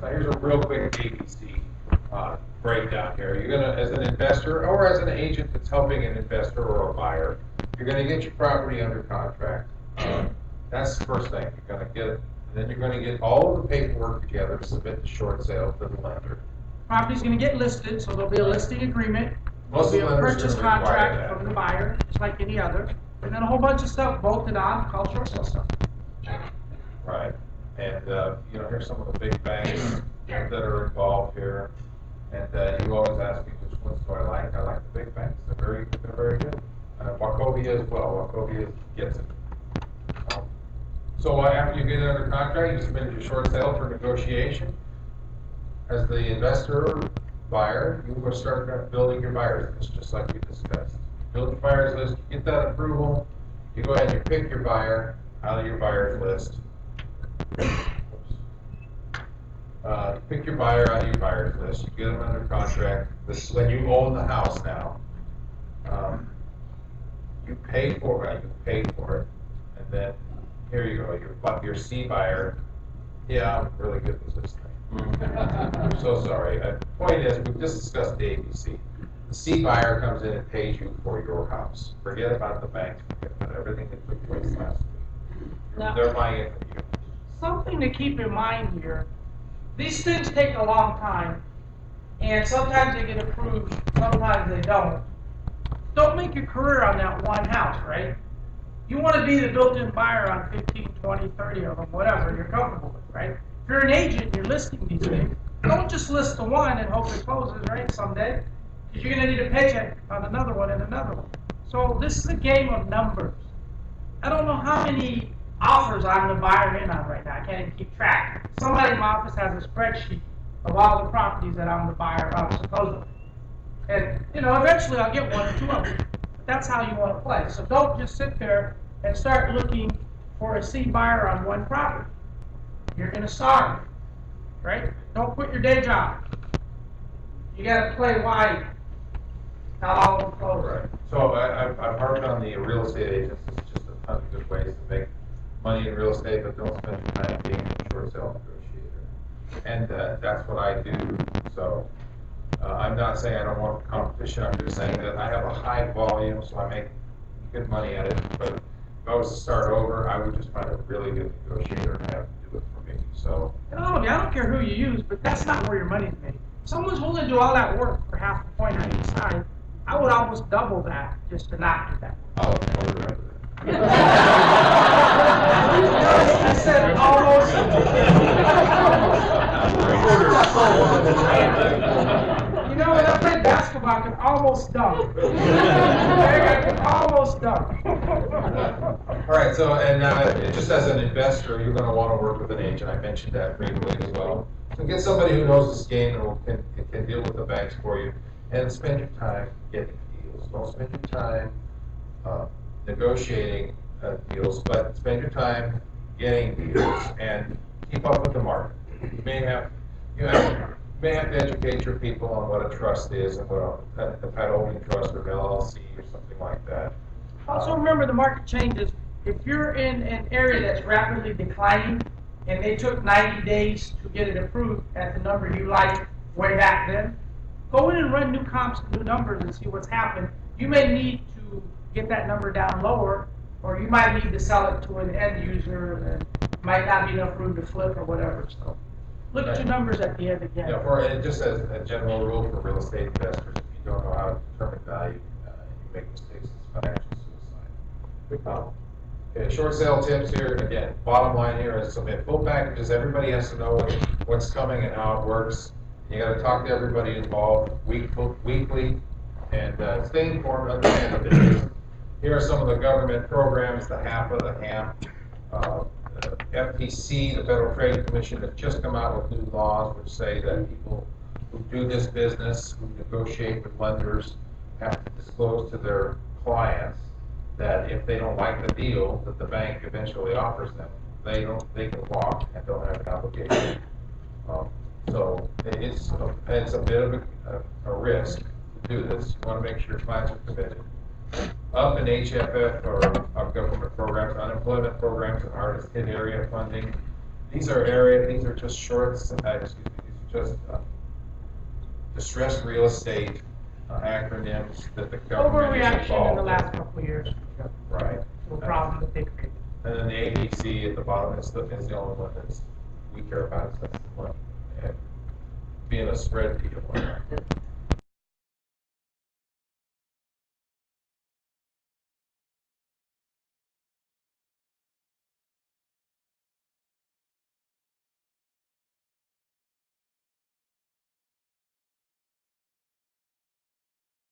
Now here's a real quick ABC breakdown here. You're gonna, as an investor or as an agent that's helping an investor or a buyer, you're gonna get your property under contract. That's the first thing. You're gonna get, and then you're gonna get all of the paperwork together to submit the short sale to the lender. Property's gonna get listed, so there'll be a listing agreement. Most There'll be a lenders are purchase gonna require contract that. from the buyer, just like any other, and then a whole bunch of stuff bolted on, called short sale stuff. Right. And, you know, here's some of the big banks that are involved here. And you always ask me which ones do I like. I like the big banks. They're very good. Wachovia as well. Wachovia gets it. So after you get it under contract, you submit your short sale for negotiation. As the investor or buyer, you will start building your buyers list, just like we discussed. Build your buyers list, you get that approval, you go ahead and you pick your buyer out of your buyers list. Pick your buyer out of your buyers list, you get them under contract. This is when you own the house now. You pay for it, and then here you go, your C buyer. Yeah, I'm really good with this thing. I'm so sorry. The point is, we just discussed the ABC. The C buyer comes in and pays you for your house. Forget about the bank, forget about everything that took place last week. Now, they're buying it from you. something to keep in mind here, these things take a long time, and sometimes they get approved, sometimes they don't. Don't make your career on that one house, right? You want to be the built-in buyer on 15, 20, 30 of them, whatever you're comfortable with, right? If you're an agent, you're listing these things, don't just list the one and hope it closes, right, someday, because you're going to need a paycheck on another one and another one. So this is a game of numbers. I don't know how many offers I'm the buyer in on right now. I can't even keep track. Somebody in my office has a spreadsheet of all the properties that I'm the buyer of, supposedly. And, you know, eventually I'll get one or two of them. But that's how you want to play. So don't just sit there and start looking for a C buyer on one property. You're going to starve, right? Don't quit your day job. You got to play wide. Not all of them close. Right. So I've harped on the real estate agents. It's just a ton of good ways to make money in real estate, but don't spend your time being a short sale negotiator. And that's what I do. So I'm not saying I don't want competition. I'm just saying that I have a high volume, so I make good money at it. But if I was to start over, I would just find a really good negotiator and have to do it for me. So I don't care who you use, but that's not where your money's made. If someone's willing to do all that work for half a point on each side, I would almost double that just to not do that. I'll order it. I said almost. You know, when I played basketball, I could almost dunk. I could almost dunk. All right, so, and just as an investor, you're going to want to work with an agent. I mentioned that briefly as well. So get somebody who knows this game and can deal with the banks for you. And spend your time getting deals. Don't spend your time negotiating deals, but spend your time getting deals and keep up with the market. You may have to educate your people on what a trust is and what a title holding trust or LLC or something like that. Also remember, the market changes. If you're in an area that's rapidly declining and they took 90 days to get it approved at the number you liked way back then, go in and run new comps and new numbers and see what's happened. You may need to get that number down lower, or you might need to sell it to an end user and might not be enough room to flip or whatever. So look at your numbers at the end again. Yeah, and just as a general rule for real estate investors, if you don't know how to determine value and you make mistakes, it's financial suicide. Okay, short sale tips here. Again, bottom line here is submit full packages. Everybody has to know what's coming and how it works. You got to talk to everybody involved weekly and stay informed, understand the business. Here are some of the government programs, the HAPA, the HAMP, the FTC, the Federal Trade Commission, have just come out with new laws which say that people who do this business, who negotiate with lenders, have to disclose to their clients that if they don't like the deal that the bank eventually offers them, they can walk and don't have an obligation. So it's a bit of a risk to do this. You want to make sure your clients are committed. Up in HFF or government programs, unemployment programs and hardest hit area funding. these are just shorts, excuse me, these are just distressed real estate acronyms that the government is Overreaction in the involved last in. couple of years Right. to a problem that they created. And then the ABC at the bottom is the only one that's we care about, so that's the one. And being a spread deal.